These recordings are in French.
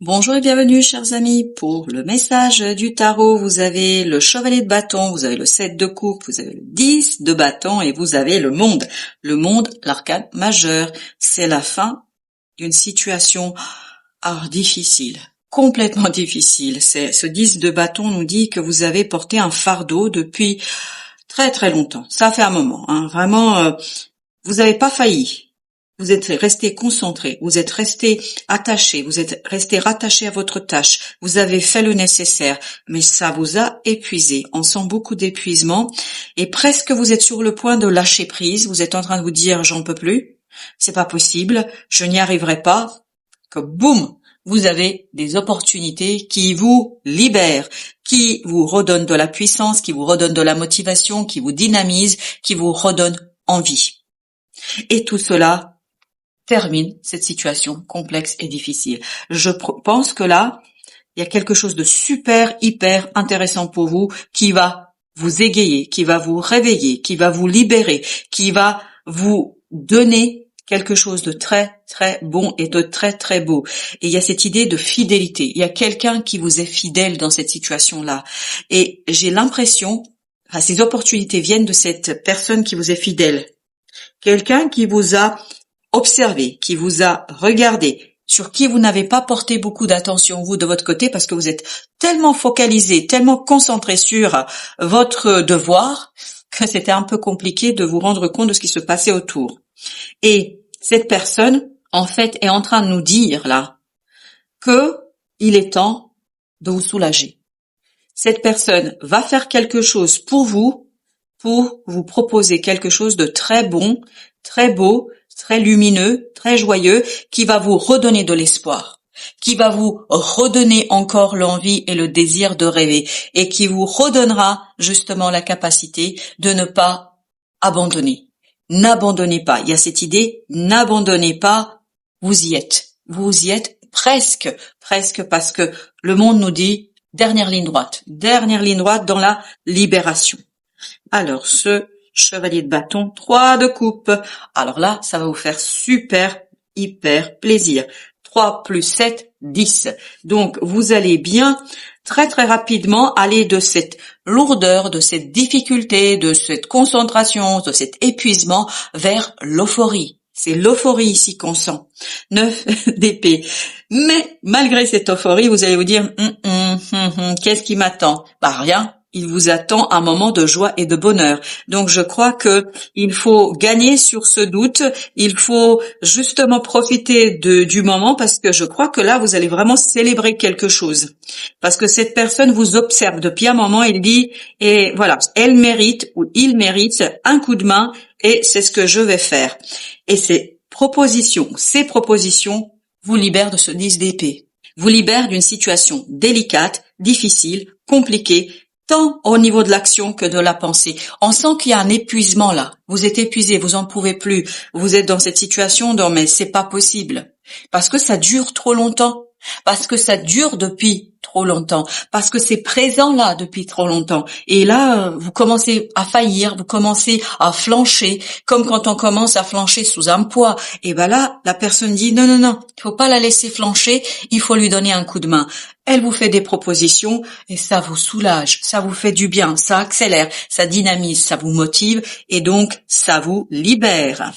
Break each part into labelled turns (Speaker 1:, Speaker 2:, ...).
Speaker 1: Bonjour et bienvenue chers amis pour le message du tarot. Vous avez le chevalier de bâton, vous avez le 7 de coupe, vous avez le 10 de bâton et vous avez le monde. Le monde, l'arcane majeur, c'est la fin d'une situation difficile, complètement difficile. Ce 10 de bâton nous dit que vous avez porté un fardeau depuis très très longtemps. Ça fait un moment, vraiment, vous n'avez pas failli. Vous êtes resté concentré, vous êtes resté attaché, vous êtes resté rattaché à votre tâche, vous avez fait le nécessaire, mais ça vous a épuisé. On sent beaucoup d'épuisement et presque vous êtes sur le point de lâcher prise, vous êtes en train de vous dire j'en peux plus, c'est pas possible, je n'y arriverai pas, que boum, vous avez des opportunités qui vous libèrent, qui vous redonnent de la puissance, qui vous redonnent de la motivation, qui vous dynamisent, qui vous redonnent envie. Et tout cela termine cette situation complexe et difficile. Je pense que là, il y a quelque chose de super, hyper intéressant pour vous qui va vous égayer, qui va vous réveiller, qui va vous libérer, qui va vous donner quelque chose de très, très bon et de très, très beau. Et il y a cette idée de fidélité. Il y a quelqu'un qui vous est fidèle dans cette situation-là. Et j'ai l'impression, ces opportunités viennent de cette personne qui vous est fidèle. Quelqu'un qui vous a observé, qui vous a regardé, sur qui vous n'avez pas porté beaucoup d'attention, vous, de votre côté, parce que vous êtes tellement focalisé, tellement concentré sur votre devoir, que c'était un peu compliqué de vous rendre compte de ce qui se passait autour. Et cette personne, en fait, est en train de nous dire, là, que il est temps de vous soulager. Cette personne va faire quelque chose pour vous proposer quelque chose de très bon, très beau, très lumineux, très joyeux, qui va vous redonner de l'espoir, qui va vous redonner encore l'envie et le désir de rêver, et qui vous redonnera justement la capacité de ne pas abandonner. N'abandonnez pas. Il y a cette idée, n'abandonnez pas, vous y êtes. Vous y êtes presque, parce que le monde nous dit dernière ligne droite dans la libération. Alors, ce chevalier de bâton, 3 de coupe. Alors là, ça va vous faire super, hyper plaisir. 3 plus 7, 10. Donc, vous allez bien, très très rapidement, aller de cette lourdeur, de cette difficulté, de cette concentration, de cet épuisement, vers l'euphorie. C'est l'euphorie ici qu'on sent. 9 d'épée. Mais, malgré cette euphorie, vous allez vous dire, qu'est-ce qui m'attend? Rien. Il vous attend un moment de joie et de bonheur. Donc je crois que il faut gagner sur ce doute, il faut justement profiter du moment parce que je crois que là vous allez vraiment célébrer quelque chose. Parce que cette personne vous observe depuis un moment, il dit et voilà, elle mérite ou il mérite un coup de main et c'est ce que je vais faire. Et ces propositions vous libèrent de ce 10 d'épée. Vous libèrent d'une situation délicate, difficile, compliquée, tant au niveau de l'action que de la pensée. On sent qu'il y a un épuisement là. Vous êtes épuisé, vous en pouvez plus. Vous êtes dans cette situation, non mais c'est pas possible. Parce que ça dure trop longtemps. Parce que ça dure depuis trop longtemps. Parce que c'est présent là depuis trop longtemps. Et là, vous commencez à faillir, vous commencez à flancher, comme quand on commence à flancher sous un poids. Et ben là, la personne dit non, il faut pas la laisser flancher, il faut lui donner un coup de main. Elle vous fait des propositions et ça vous soulage, ça vous fait du bien, ça accélère, ça dynamise, ça vous motive et donc ça vous libère.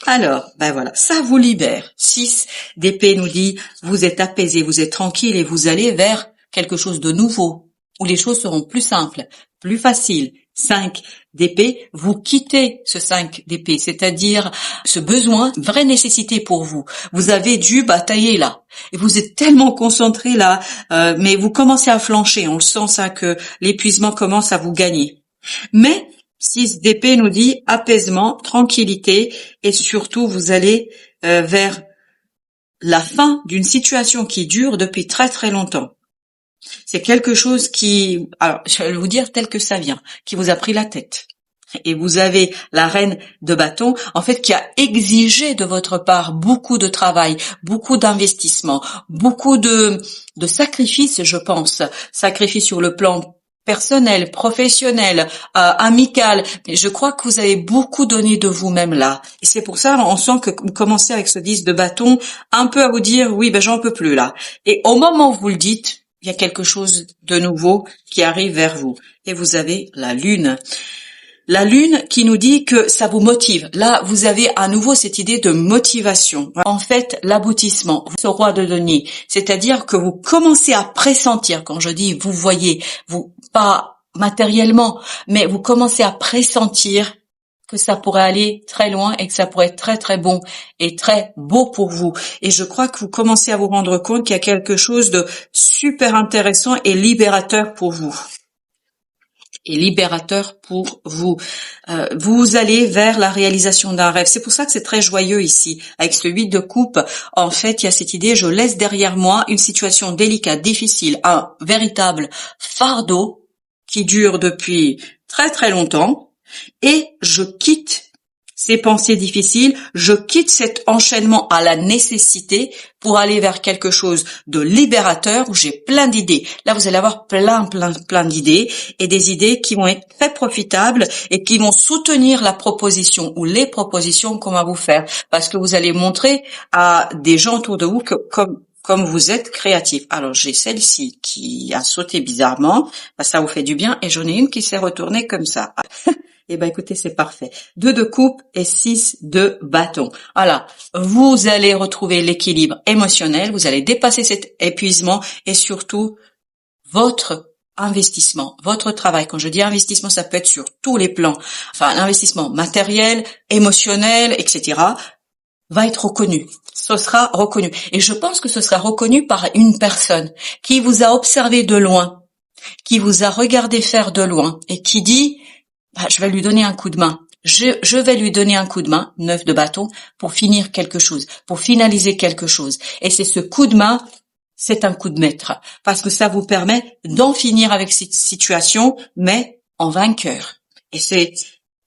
Speaker 1: Alors, voilà, ça vous libère. 6 d'épée nous dit, vous êtes apaisé, vous êtes tranquille et vous allez vers quelque chose de nouveau, où les choses seront plus simples, plus faciles. 5 d'épée, vous quittez ce 5 d'épée, c'est-à-dire ce besoin, vraie nécessité pour vous. Vous avez dû batailler là, et vous êtes tellement concentré là, mais vous commencez à flancher, on le sent ça, que l'épuisement commence à vous gagner. Mais 6 d'épée nous dit apaisement, tranquillité et surtout vous allez vers la fin d'une situation qui dure depuis très très longtemps. C'est quelque chose qui, alors je vais vous dire tel que ça vient, qui vous a pris la tête. Et vous avez la reine de bâton, en fait, qui a exigé de votre part beaucoup de travail, beaucoup d'investissement, beaucoup de sacrifices, je pense. Sacrifices sur le plan personnel, professionnel, amical. Mais je crois que vous avez beaucoup donné de vous-même là. Et c'est pour ça, on sent que vous commencez avec ce 10 de bâton, un peu à vous dire, oui, ben j'en peux plus là. Et au moment où vous le dites, il y a quelque chose de nouveau qui arrive vers vous. Et vous avez la lune. La lune qui nous dit que ça vous motive. Là, vous avez à nouveau cette idée de motivation. En fait, l'aboutissement, ce roi de denier. C'est-à-dire que vous commencez à pressentir, quand je dis vous voyez, vous, pas matériellement, mais vous commencez à pressentir que ça pourrait aller très loin et que ça pourrait être très très bon et très beau pour vous. Et je crois que vous commencez à vous rendre compte qu'il y a quelque chose de super intéressant et libérateur pour vous. Et libérateur pour vous. Vous allez vers la réalisation d'un rêve. C'est pour ça que c'est très joyeux ici. Avec ce 8 de coupe, en fait, il y a cette idée, je laisse derrière moi une situation délicate, difficile, un véritable fardeau qui dure depuis très très longtemps, et je quitte ces pensées difficiles, je quitte cet enchaînement à la nécessité pour aller vers quelque chose de libérateur où j'ai plein d'idées. Là, vous allez avoir plein d'idées et des idées qui vont être très profitables et qui vont soutenir la proposition ou les propositions qu'on va vous faire, parce que vous allez montrer à des gens autour de vous que comme vous êtes créatif. Alors, j'ai celle-ci qui a sauté bizarrement, ça vous fait du bien, et j'en ai une qui s'est retournée comme ça. Eh ben écoutez, c'est parfait. 2 de coupe et 6 de bâton. Voilà, vous allez retrouver l'équilibre émotionnel, vous allez dépasser cet épuisement et surtout votre investissement, votre travail. Quand je dis investissement, ça peut être sur tous les plans. Enfin, l'investissement matériel, émotionnel, etc. va être reconnu. Ce sera reconnu. Et je pense que ce sera reconnu par une personne qui vous a observé de loin, qui vous a regardé faire de loin et qui dit je vais lui donner un coup de main. Je vais lui donner un coup de main, 9 de bâton, pour finir quelque chose, pour finaliser quelque chose. Et c'est ce coup de main, c'est un coup de maître, parce que ça vous permet d'en finir avec cette situation, mais en vainqueur. Et c'est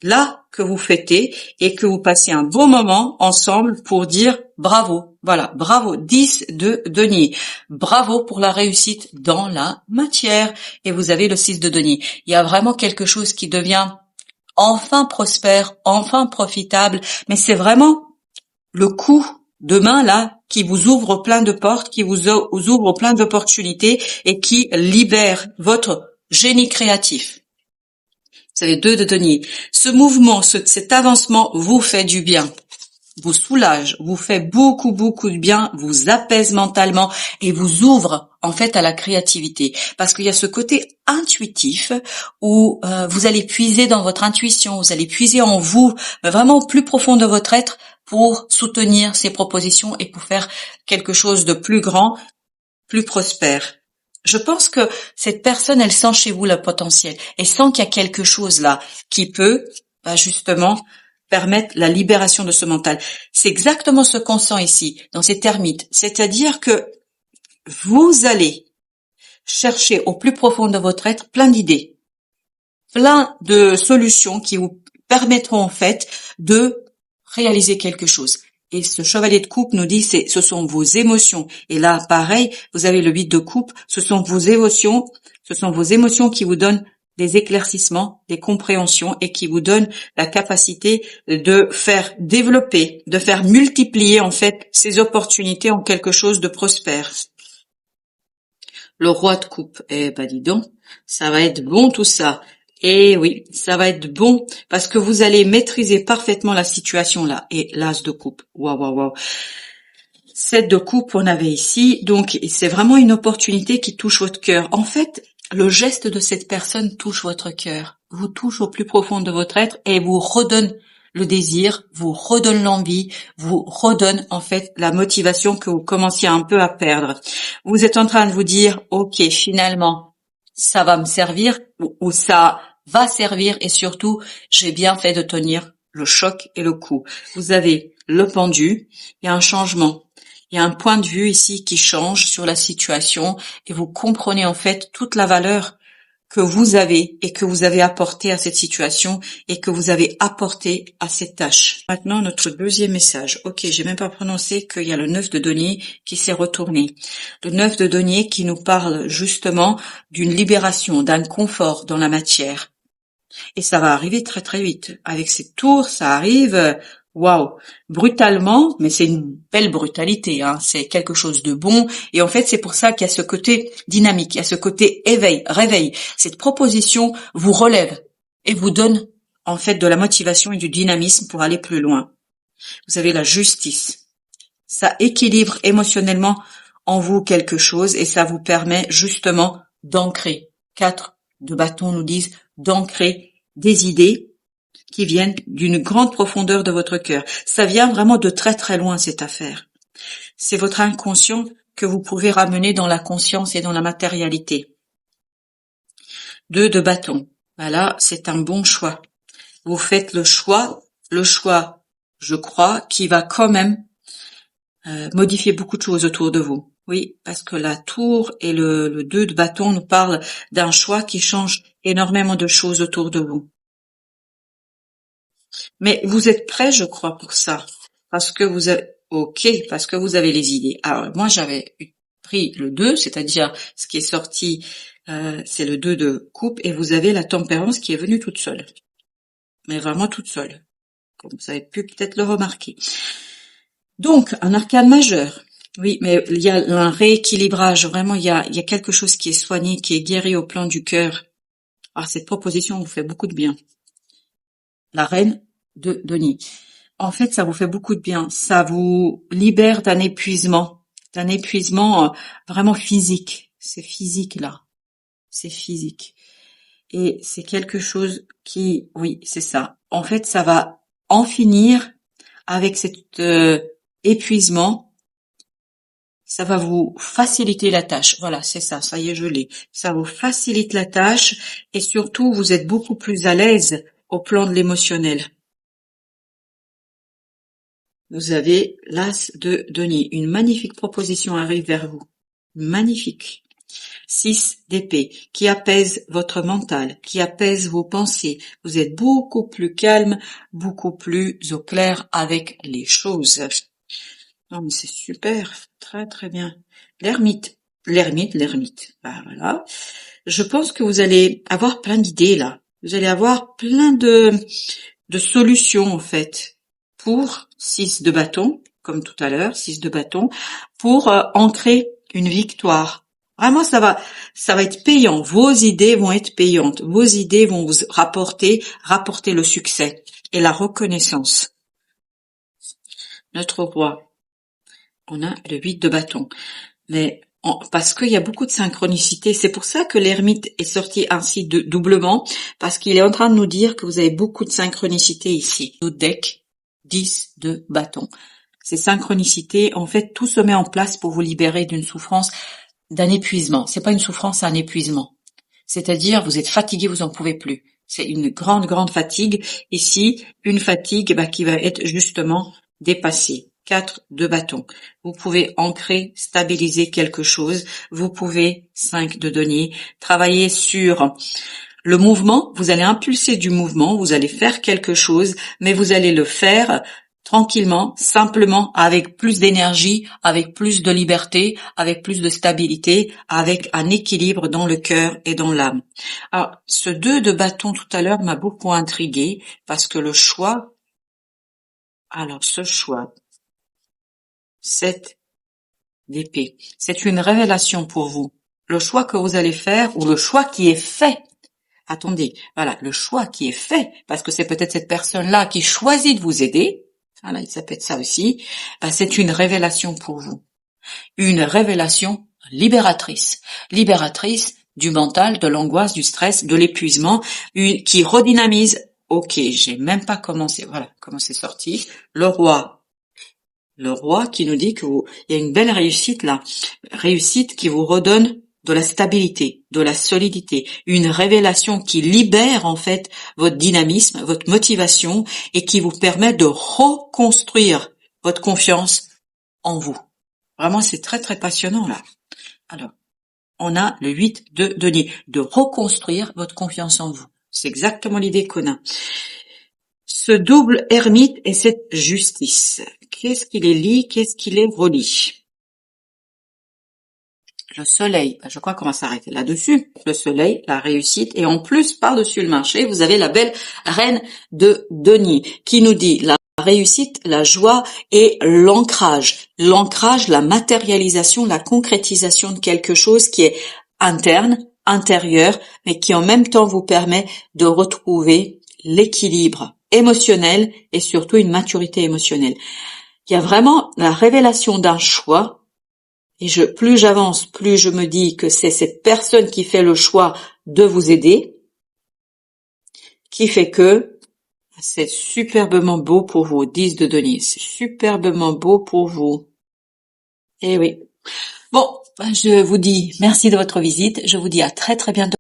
Speaker 1: là que vous fêtez et que vous passez un bon moment ensemble pour dire bravo. Voilà, bravo, 10 de denier. Bravo pour la réussite dans la matière. Et vous avez le 6 de denier. Il y a vraiment quelque chose qui devient enfin prospère, enfin profitable, mais c'est vraiment le coup de main là qui vous ouvre plein de portes, qui vous ouvre plein d'opportunités et qui libère votre génie créatif. Vous avez 2 de denier. Ce mouvement, cet avancement vous fait du bien, vous soulage, vous fait beaucoup de bien, vous apaise mentalement et vous ouvre en fait à la créativité. Parce qu'il y a ce côté intuitif où vous allez puiser dans votre intuition, vous allez puiser en vous, vraiment au plus profond de votre être pour soutenir ces propositions et pour faire quelque chose de plus grand, plus prospère. Je pense que cette personne, elle sent chez vous le potentiel. Elle sent qu'il y a quelque chose là qui peut, justement, permettre la libération de ce mental. C'est exactement ce qu'on sent ici, dans ces termites. C'est-à-dire que vous allez chercher au plus profond de votre être plein d'idées, plein de solutions qui vous permettront en fait de réaliser quelque chose. Et ce chevalier de coupe nous dit, ce sont vos émotions. Et là, pareil, vous avez le 8 de coupe, ce sont vos émotions qui vous donnent des éclaircissements, des compréhensions et qui vous donnent la capacité de faire développer, de faire multiplier en fait ces opportunités en quelque chose de prospère. Le roi de coupe, dis donc, ça va être bon tout ça. Et oui, ça va être bon parce que vous allez maîtriser parfaitement la situation là. Et l'as de coupe, waouh. 7 de coupe, on avait ici. Donc, c'est vraiment une opportunité qui touche votre cœur. En fait, le geste de cette personne touche votre cœur, vous touche au plus profond de votre être et vous redonne le désir, vous redonne l'envie, vous redonne en fait la motivation que vous commenciez un peu à perdre. Vous êtes en train de vous dire, ok, finalement, ça va me servir ou ça va servir et surtout, j'ai bien fait de tenir le choc et le coup. Vous avez le pendu, il y a un changement. Il y a un point de vue ici qui change sur la situation et vous comprenez en fait toute la valeur que vous avez et que vous avez apporté à cette situation et que vous avez apporté à cette tâche. Maintenant, notre deuxième message. Ok, j'ai même pas prononcé qu'il y a le 9 de denier qui s'est retourné. Le 9 de denier qui nous parle justement d'une libération, d'un confort dans la matière. Et ça va arriver très très vite. Avec cette tours, ça arrive, waouh, brutalement, mais c'est une belle brutalité, hein. C'est quelque chose de bon. Et en fait, c'est pour ça qu'il y a ce côté dynamique, il y a ce côté réveil. Cette proposition vous relève et vous donne en fait de la motivation et du dynamisme pour aller plus loin. Vous avez la justice. Ça équilibre émotionnellement en vous quelque chose et ça vous permet justement d'ancrer. 4 de bâton nous disent d'ancrer des idées qui viennent d'une grande profondeur de votre cœur. Ça vient vraiment de très très loin, cette affaire. C'est votre inconscient que vous pouvez ramener dans la conscience et dans la matérialité. 2 de bâton. Voilà, c'est un bon choix. Vous faites le choix, je crois, qui va quand même modifier beaucoup de choses autour de vous. Oui, parce que la tour et le 2 de bâton nous parlent d'un choix qui change énormément de choses autour de vous. Mais vous êtes prêts, je crois, pour ça. Parce que vous avez, parce que vous avez les idées. Alors, moi, j'avais pris le 2, c'est-à-dire ce qui est sorti, c'est le 2 de coupe, et vous avez la tempérance qui est venue toute seule. Mais vraiment toute seule. Comme vous avez pu peut-être le remarquer. Donc, un arcane majeur. Oui, mais il y a un rééquilibrage. Vraiment, il y a quelque chose qui est soigné, qui est guéri au plan du cœur. Alors, cette proposition vous fait beaucoup de bien. La reine de denier. En fait, ça vous fait beaucoup de bien. Ça vous libère d'un épuisement vraiment physique. C'est physique, là. C'est physique. Et c'est quelque chose qui, oui, c'est ça. En fait, ça va en finir avec cet épuisement. Ça va vous faciliter la tâche. Voilà, c'est ça. Ça y est, je l'ai. Ça vous facilite la tâche et surtout, vous êtes beaucoup plus à l'aise au plan de l'émotionnel. Vous avez l'as de denier. Une magnifique proposition arrive vers vous. Magnifique. 6 d'épée, qui apaise votre mental, qui apaise vos pensées. Vous êtes beaucoup plus calme, beaucoup plus au clair avec les choses. Non, mais c'est super. Très, très bien. L'ermite. Bah, voilà. Je pense que vous allez avoir plein d'idées, là. Vous allez avoir plein de solutions, en fait, pour 6 de bâton, comme tout à l'heure, 6 de bâton, pour ancrer une victoire. Vraiment, ça va être payant. Vos idées vont être payantes. Vos idées vont vous rapporter le succès et la reconnaissance. Notre roi. On a le 8 de bâton. Mais parce qu'il y a beaucoup de synchronicité. C'est pour ça que l'ermite est sorti ainsi doublement, parce qu'il est en train de nous dire que vous avez beaucoup de synchronicité ici. Notre deck, 10 de bâton. Ces synchronicités, en fait, tout se met en place pour vous libérer d'une souffrance, d'un épuisement. C'est pas une souffrance, c'est un épuisement. C'est-à-dire, vous êtes fatigué, vous en pouvez plus. C'est une grande fatigue. Ici, une fatigue qui va être justement dépassée. 4 de bâton. Vous pouvez ancrer, stabiliser quelque chose. Vous pouvez, 5 de denier, travailler sur le mouvement. Vous allez impulser du mouvement, vous allez faire quelque chose, mais vous allez le faire tranquillement, simplement, avec plus d'énergie, avec plus de liberté, avec plus de stabilité, avec un équilibre dans le cœur et dans l'âme. Alors, ce 2 de bâton tout à l'heure m'a beaucoup intrigué parce que ce choix, 7 d'épée, c'est une révélation pour vous. Le choix que vous allez faire ou le choix qui est fait. Attendez, voilà, le choix qui est fait, parce que c'est peut-être cette personne-là qui choisit de vous aider. Voilà, ça peut être ça aussi. C'est une révélation pour vous. Une révélation libératrice. Libératrice du mental, de l'angoisse, du stress, de l'épuisement, qui redynamise. Ok, j'ai même pas commencé. Voilà, comment c'est sorti. Le roi qui nous dit qu'il y a une belle réussite là. Réussite qui vous redonne de la stabilité, de la solidité, une révélation qui libère en fait votre dynamisme, votre motivation et qui vous permet de reconstruire votre confiance en vous. Vraiment, c'est très très passionnant là. Alors, on a le 8 de denier, de reconstruire votre confiance en vous. C'est exactement l'idée qu'on a. Ce double ermite et cette justice. Qu'est-ce qui les lie? Qu'est-ce qui les relie? Le soleil, je crois qu'on va s'arrêter là-dessus. Le soleil, la réussite, et en plus, par-dessus le marché, vous avez la belle reine de denier qui nous dit la réussite, la joie et l'ancrage. L'ancrage, la matérialisation, la concrétisation de quelque chose qui est interne, intérieur, mais qui en même temps vous permet de retrouver l'équilibre émotionnel et surtout une maturité émotionnelle. Il y a vraiment la révélation d'un choix. Et plus j'avance, plus je me dis que c'est cette personne qui fait le choix de vous aider, qui fait que c'est superbement beau pour vous. 10 de denier, c'est superbement beau pour vous. Eh oui. Bon, je vous dis merci de votre visite. Je vous dis à très très bientôt.